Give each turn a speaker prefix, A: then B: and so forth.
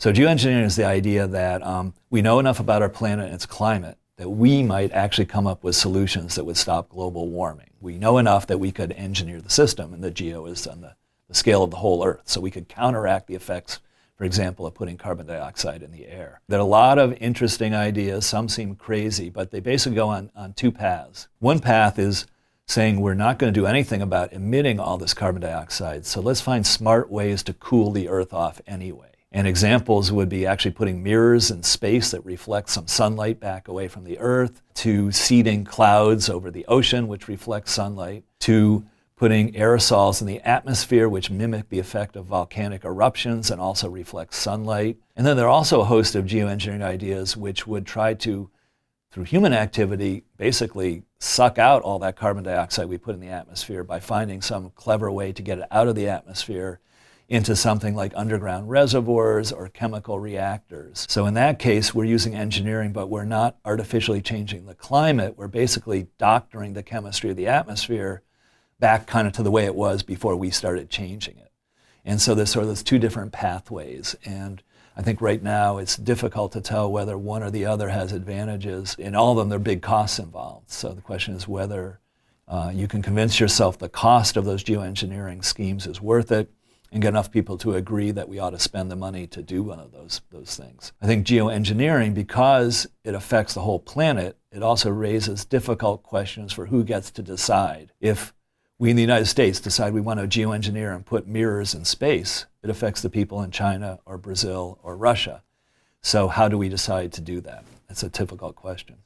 A: So geoengineering is the idea that we know enough about our planet and its climate that we might actually come up with solutions that would stop global warming. We know enough that we could engineer the system, and the geo is on the scale of the whole Earth. So we could counteract the effects, for example, of putting carbon dioxide in the air. There are a lot of interesting ideas. Some seem crazy, but they basically go on two paths. One path is saying we're not going to do anything about emitting all this carbon dioxide, so let's find smart ways to cool the Earth off anyway. And examples would be actually putting mirrors in space that reflect some sunlight back away from the Earth, to seeding clouds over the ocean, which reflect sunlight, to putting aerosols in the atmosphere, which mimic the effect of volcanic eruptions and also reflect sunlight. And then there are also a host of geoengineering ideas which would try to, through human activity, basically suck out all that carbon dioxide we put in the atmosphere by finding some clever way to get it out of the atmosphere into something like underground reservoirs or chemical reactors. So in that case, we're using engineering, but we're not artificially changing the climate. We're basically doctoring the chemistry of the atmosphere back kind of to the way it was before we started changing it. And so there's sort of those two different pathways. And I think right now it's difficult to tell whether one or the other has advantages. In all of them, there are big costs involved. So the question is whether you can convince yourself the cost of those geoengineering schemes is worth it, and get enough people to agree that we ought to spend the money to do one of those things. I think geoengineering, because it affects the whole planet, it also raises difficult questions for who gets to decide. If we in the United States decide we want to geoengineer and put mirrors in space, it affects the people in China or Brazil or Russia. So how do we decide to do that? It's a difficult question.